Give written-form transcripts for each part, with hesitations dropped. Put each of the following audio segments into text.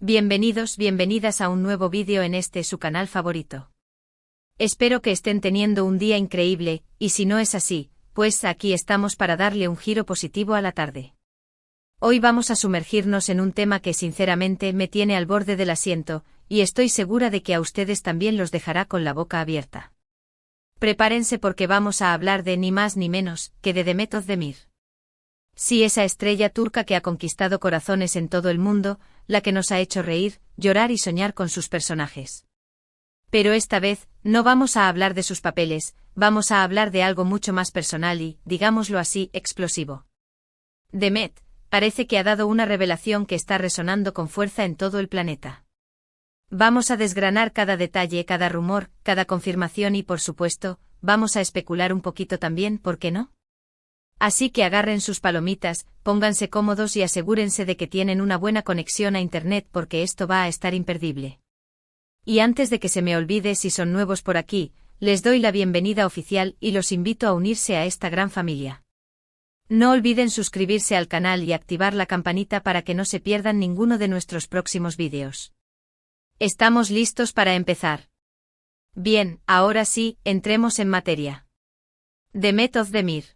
Bienvenidos, bienvenidas a un nuevo vídeo en su canal favorito. Espero que estén teniendo un día increíble, y si no es así, pues aquí estamos para darle un giro positivo a la tarde. Hoy vamos a sumergirnos en un tema que sinceramente me tiene al borde del asiento, y estoy segura de que a ustedes también los dejará con la boca abierta. Prepárense porque vamos a hablar de ni más ni menos que de Demet Özdemir. Sí, esa estrella turca que ha conquistado corazones en todo el mundo, la que nos ha hecho reír, llorar y soñar con sus personajes. Pero esta vez, no vamos a hablar de sus papeles, vamos a hablar de algo mucho más personal y, digámoslo así, explosivo. Demet, parece que ha dado una revelación que está resonando con fuerza en todo el planeta. Vamos a desgranar cada detalle, cada rumor, cada confirmación y, por supuesto, vamos a especular un poquito también, ¿por qué no? Así que agarren sus palomitas, pónganse cómodos y asegúrense de que tienen una buena conexión a Internet porque esto va a estar imperdible. Y antes de que se me olvide, si son nuevos por aquí, les doy la bienvenida oficial y los invito a unirse a esta gran familia. No olviden suscribirse al canal y activar la campanita para que no se pierdan ninguno de nuestros próximos vídeos. ¿Estamos listos para empezar? Bien, ahora sí, entremos en materia. Demet Özdemir.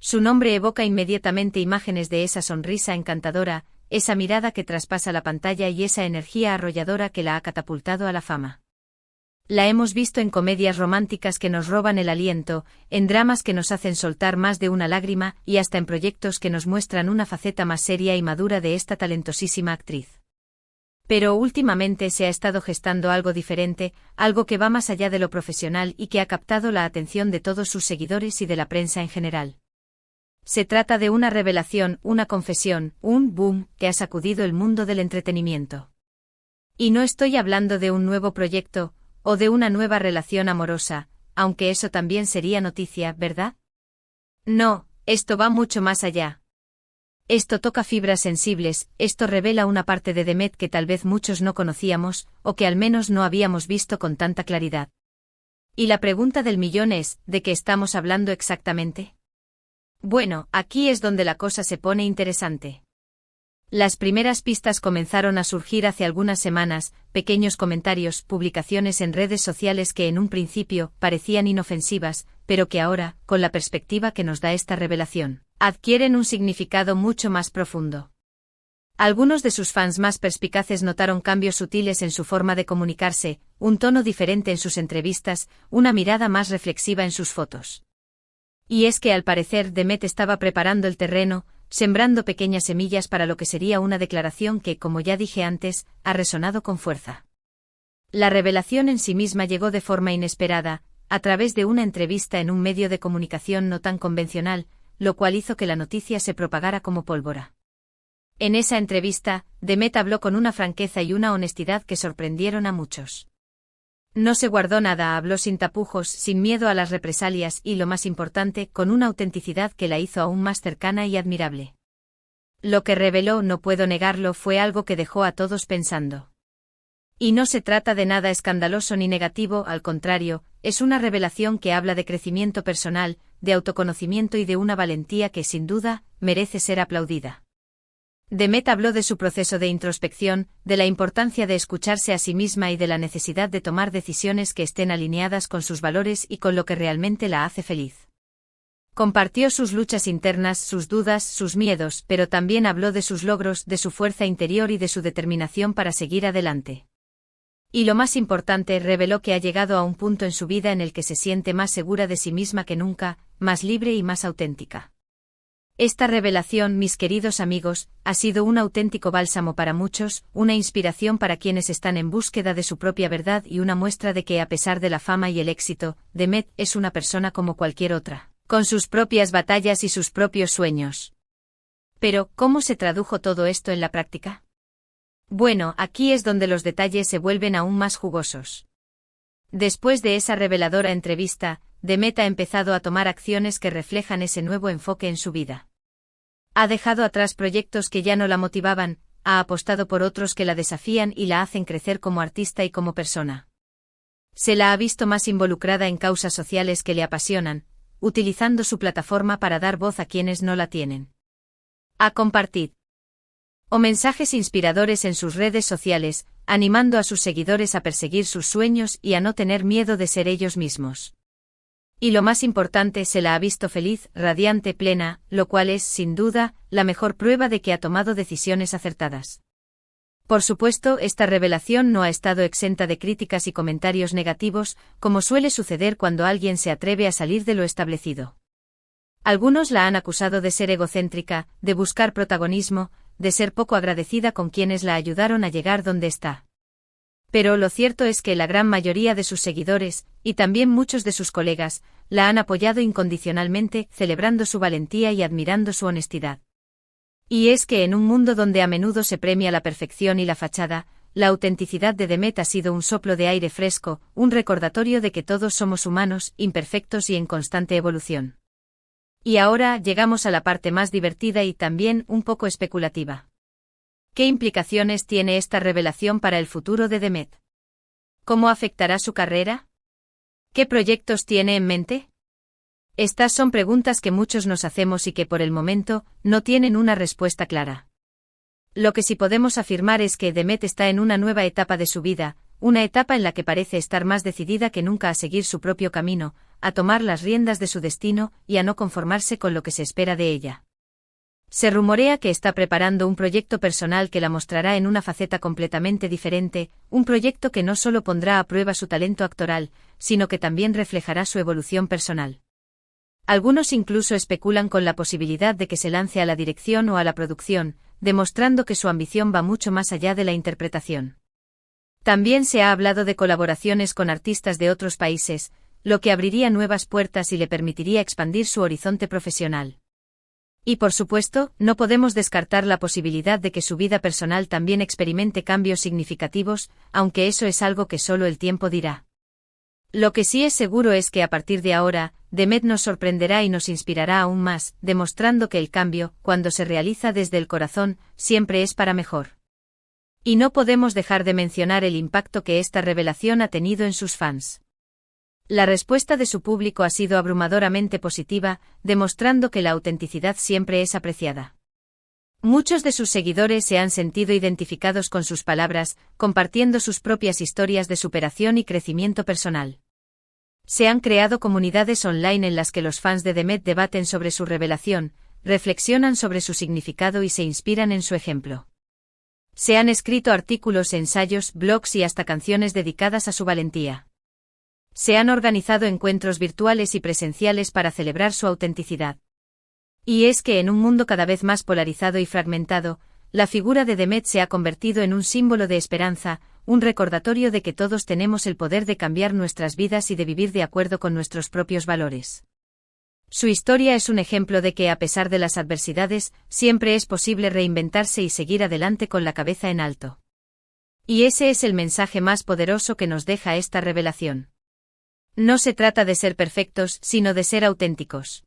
Su nombre evoca inmediatamente imágenes de esa sonrisa encantadora, esa mirada que traspasa la pantalla y esa energía arrolladora que la ha catapultado a la fama. La hemos visto en comedias románticas que nos roban el aliento, en dramas que nos hacen soltar más de una lágrima y hasta en proyectos que nos muestran una faceta más seria y madura de esta talentosísima actriz. Pero últimamente se ha estado gestando algo diferente, algo que va más allá de lo profesional y que ha captado la atención de todos sus seguidores y de la prensa en general. Se trata de una revelación, una confesión, un boom que ha sacudido el mundo del entretenimiento. Y no estoy hablando de un nuevo proyecto, o de una nueva relación amorosa, aunque eso también sería noticia, ¿verdad? No, esto va mucho más allá. Esto toca fibras sensibles, esto revela una parte de Demet que tal vez muchos no conocíamos, o que al menos no habíamos visto con tanta claridad. Y la pregunta del millón es, ¿de qué estamos hablando exactamente? Bueno, aquí es donde la cosa se pone interesante. Las primeras pistas comenzaron a surgir hace algunas semanas, pequeños comentarios, publicaciones en redes sociales que en un principio parecían inofensivas, pero que ahora, con la perspectiva que nos da esta revelación, adquieren un significado mucho más profundo. Algunos de sus fans más perspicaces notaron cambios sutiles en su forma de comunicarse, un tono diferente en sus entrevistas, una mirada más reflexiva en sus fotos. Y es que al parecer Demet estaba preparando el terreno, sembrando pequeñas semillas para lo que sería una declaración que, como ya dije antes, ha resonado con fuerza. La revelación en sí misma llegó de forma inesperada, a través de una entrevista en un medio de comunicación no tan convencional, lo cual hizo que la noticia se propagara como pólvora. En esa entrevista, Demet habló con una franqueza y una honestidad que sorprendieron a muchos. No se guardó nada, habló sin tapujos, sin miedo a las represalias y, lo más importante, con una autenticidad que la hizo aún más cercana y admirable. Lo que reveló, no puedo negarlo, fue algo que dejó a todos pensando. Y no se trata de nada escandaloso ni negativo, al contrario, es una revelación que habla de crecimiento personal, de autoconocimiento y de una valentía que, sin duda, merece ser aplaudida. Demet habló de su proceso de introspección, de la importancia de escucharse a sí misma y de la necesidad de tomar decisiones que estén alineadas con sus valores y con lo que realmente la hace feliz. Compartió sus luchas internas, sus dudas, sus miedos, pero también habló de sus logros, de su fuerza interior y de su determinación para seguir adelante. Y lo más importante, reveló que ha llegado a un punto en su vida en el que se siente más segura de sí misma que nunca, más libre y más auténtica. Esta revelación, mis queridos amigos, ha sido un auténtico bálsamo para muchos, una inspiración para quienes están en búsqueda de su propia verdad y una muestra de que a pesar de la fama y el éxito, Demet es una persona como cualquier otra, con sus propias batallas y sus propios sueños. Pero, ¿cómo se tradujo todo esto en la práctica? Bueno, aquí es donde los detalles se vuelven aún más jugosos. Después de esa reveladora entrevista, Demet ha empezado a tomar acciones que reflejan ese nuevo enfoque en su vida. Ha dejado atrás proyectos que ya no la motivaban, ha apostado por otros que la desafían y la hacen crecer como artista y como persona. Se la ha visto más involucrada en causas sociales que le apasionan, utilizando su plataforma para dar voz a quienes no la tienen. Ha compartido O mensajes inspiradores en sus redes sociales, animando a sus seguidores a perseguir sus sueños y a no tener miedo de ser ellos mismos. Y lo más importante, se la ha visto feliz, radiante, plena, lo cual es, sin duda, la mejor prueba de que ha tomado decisiones acertadas. Por supuesto, esta revelación no ha estado exenta de críticas y comentarios negativos, como suele suceder cuando alguien se atreve a salir de lo establecido. Algunos la han acusado de ser egocéntrica, de buscar protagonismo, de ser poco agradecida con quienes la ayudaron a llegar donde está. Pero lo cierto es que la gran mayoría de sus seguidores, y también muchos de sus colegas, la han apoyado incondicionalmente, celebrando su valentía y admirando su honestidad. Y es que en un mundo donde a menudo se premia la perfección y la fachada, la autenticidad de Demet ha sido un soplo de aire fresco, un recordatorio de que todos somos humanos, imperfectos y en constante evolución. Y ahora llegamos a la parte más divertida y también un poco especulativa. ¿Qué implicaciones tiene esta revelación para el futuro de Demet? ¿Cómo afectará su carrera? ¿Qué proyectos tiene en mente? Estas son preguntas que muchos nos hacemos y que por el momento no tienen una respuesta clara. Lo que sí podemos afirmar es que Demet está en una nueva etapa de su vida, una etapa en la que parece estar más decidida que nunca a seguir su propio camino, a tomar las riendas de su destino y a no conformarse con lo que se espera de ella. Se rumorea que está preparando un proyecto personal que la mostrará en una faceta completamente diferente, un proyecto que no solo pondrá a prueba su talento actoral, sino que también reflejará su evolución personal. Algunos incluso especulan con la posibilidad de que se lance a la dirección o a la producción, demostrando que su ambición va mucho más allá de la interpretación. También se ha hablado de colaboraciones con artistas de otros países, lo que abriría nuevas puertas y le permitiría expandir su horizonte profesional. Y por supuesto, no podemos descartar la posibilidad de que su vida personal también experimente cambios significativos, aunque eso es algo que solo el tiempo dirá. Lo que sí es seguro es que a partir de ahora, Demet nos sorprenderá y nos inspirará aún más, demostrando que el cambio, cuando se realiza desde el corazón, siempre es para mejor. Y no podemos dejar de mencionar el impacto que esta revelación ha tenido en sus fans. La respuesta de su público ha sido abrumadoramente positiva, demostrando que la autenticidad siempre es apreciada. Muchos de sus seguidores se han sentido identificados con sus palabras, compartiendo sus propias historias de superación y crecimiento personal. Se han creado comunidades online en las que los fans de Demet debaten sobre su revelación, reflexionan sobre su significado y se inspiran en su ejemplo. Se han escrito artículos, ensayos, blogs y hasta canciones dedicadas a su valentía. Se han organizado encuentros virtuales y presenciales para celebrar su autenticidad. Y es que en un mundo cada vez más polarizado y fragmentado, la figura de Demet se ha convertido en un símbolo de esperanza, un recordatorio de que todos tenemos el poder de cambiar nuestras vidas y de vivir de acuerdo con nuestros propios valores. Su historia es un ejemplo de que a pesar de las adversidades, siempre es posible reinventarse y seguir adelante con la cabeza en alto. Y ese es el mensaje más poderoso que nos deja esta revelación. No se trata de ser perfectos, sino de ser auténticos.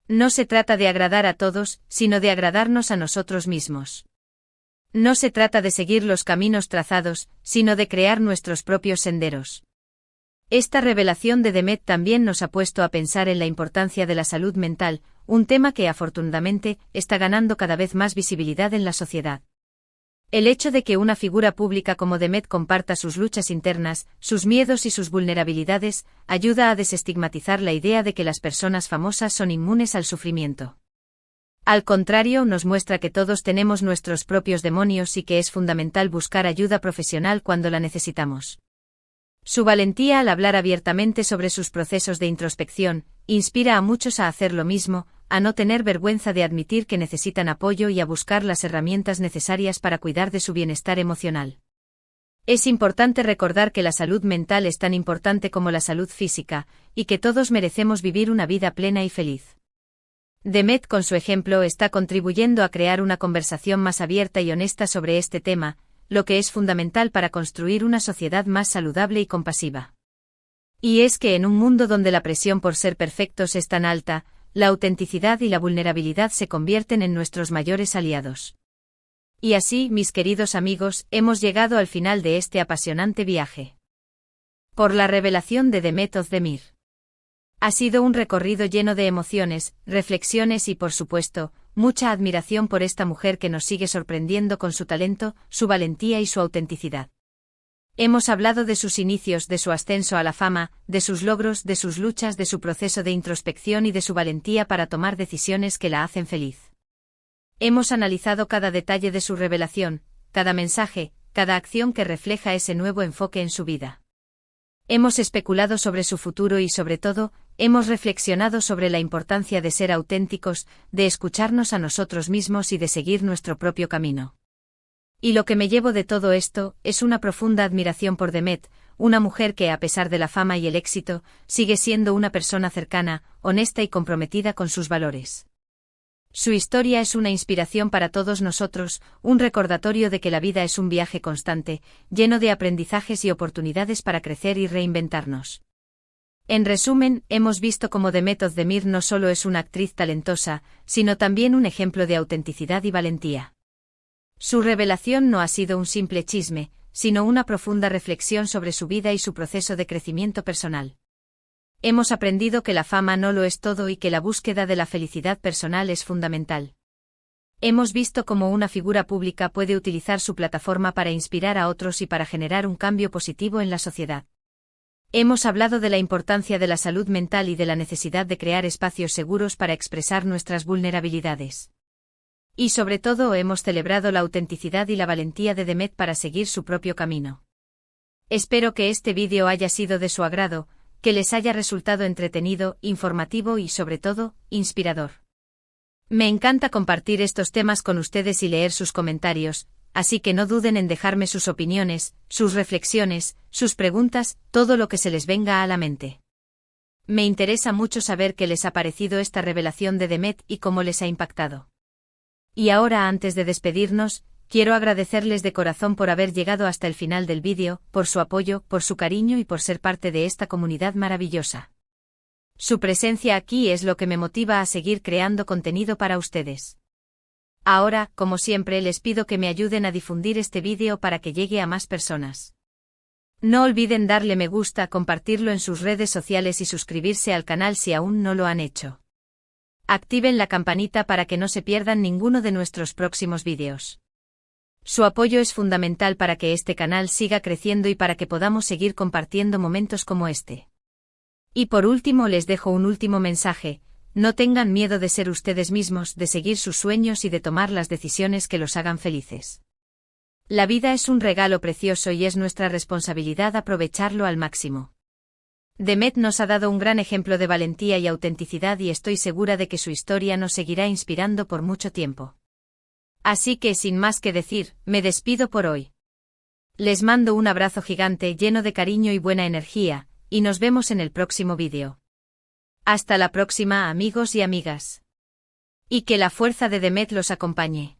No se trata de agradar a todos, sino de agradarnos a nosotros mismos. No se trata de seguir los caminos trazados, sino de crear nuestros propios senderos. Esta revelación de Demet también nos ha puesto a pensar en la importancia de la salud mental, un tema que afortunadamente está ganando cada vez más visibilidad en la sociedad. El hecho de que una figura pública como Demet comparta sus luchas internas, sus miedos y sus vulnerabilidades, ayuda a desestigmatizar la idea de que las personas famosas son inmunes al sufrimiento. Al contrario, nos muestra que todos tenemos nuestros propios demonios y que es fundamental buscar ayuda profesional cuando la necesitamos. Su valentía al hablar abiertamente sobre sus procesos de introspección, inspira a muchos a hacer lo mismo, a no tener vergüenza de admitir que necesitan apoyo y a buscar las herramientas necesarias para cuidar de su bienestar emocional. Es importante recordar que la salud mental es tan importante como la salud física, y que todos merecemos vivir una vida plena y feliz. Demet con su ejemplo está contribuyendo a crear una conversación más abierta y honesta sobre este tema, lo que es fundamental para construir una sociedad más saludable y compasiva. Y es que en un mundo donde la presión por ser perfectos es tan alta, la autenticidad y la vulnerabilidad se convierten en nuestros mayores aliados. Y así, mis queridos amigos, hemos llegado al final de este apasionante viaje por la revelación de Demet Özdemir. Ha sido un recorrido lleno de emociones, reflexiones y, por supuesto, mucha admiración por esta mujer que nos sigue sorprendiendo con su talento, su valentía y su autenticidad. Hemos hablado de sus inicios, de su ascenso a la fama, de sus logros, de sus luchas, de su proceso de introspección y de su valentía para tomar decisiones que la hacen feliz. Hemos analizado cada detalle de su revelación, cada mensaje, cada acción que refleja ese nuevo enfoque en su vida. Hemos especulado sobre su futuro y, sobre todo, hemos reflexionado sobre la importancia de ser auténticos, de escucharnos a nosotros mismos y de seguir nuestro propio camino. Y lo que me llevo de todo esto es una profunda admiración por Demet, una mujer que, a pesar de la fama y el éxito, sigue siendo una persona cercana, honesta y comprometida con sus valores. Su historia es una inspiración para todos nosotros, un recordatorio de que la vida es un viaje constante, lleno de aprendizajes y oportunidades para crecer y reinventarnos. En resumen, hemos visto cómo Demet Özdemir no solo es una actriz talentosa, sino también un ejemplo de autenticidad y valentía. Su revelación no ha sido un simple chisme, sino una profunda reflexión sobre su vida y su proceso de crecimiento personal. Hemos aprendido que la fama no lo es todo y que la búsqueda de la felicidad personal es fundamental. Hemos visto cómo una figura pública puede utilizar su plataforma para inspirar a otros y para generar un cambio positivo en la sociedad. Hemos hablado de la importancia de la salud mental y de la necesidad de crear espacios seguros para expresar nuestras vulnerabilidades. Y sobre todo hemos celebrado la autenticidad y la valentía de Demet para seguir su propio camino. Espero que este vídeo haya sido de su agrado, que les haya resultado entretenido, informativo y sobre todo, inspirador. Me encanta compartir estos temas con ustedes y leer sus comentarios, así que no duden en dejarme sus opiniones, sus reflexiones, sus preguntas, todo lo que se les venga a la mente. Me interesa mucho saber qué les ha parecido esta revelación de Demet y cómo les ha impactado. Y ahora, antes de despedirnos, quiero agradecerles de corazón por haber llegado hasta el final del vídeo, por su apoyo, por su cariño y por ser parte de esta comunidad maravillosa. Su presencia aquí es lo que me motiva a seguir creando contenido para ustedes. Ahora, como siempre, les pido que me ayuden a difundir este vídeo para que llegue a más personas. No olviden darle me gusta, compartirlo en sus redes sociales y suscribirse al canal si aún no lo han hecho. Activen la campanita para que no se pierdan ninguno de nuestros próximos vídeos. Su apoyo es fundamental para que este canal siga creciendo y para que podamos seguir compartiendo momentos como este. Y por último les dejo un último mensaje: no tengan miedo de ser ustedes mismos, de seguir sus sueños y de tomar las decisiones que los hagan felices. La vida es un regalo precioso y es nuestra responsabilidad aprovecharlo al máximo. Demet nos ha dado un gran ejemplo de valentía y autenticidad y estoy segura de que su historia nos seguirá inspirando por mucho tiempo. Así que sin más que decir, me despido por hoy. Les mando un abrazo gigante lleno de cariño y buena energía, y nos vemos en el próximo vídeo. Hasta la próxima, amigos y amigas. Y que la fuerza de Demet los acompañe.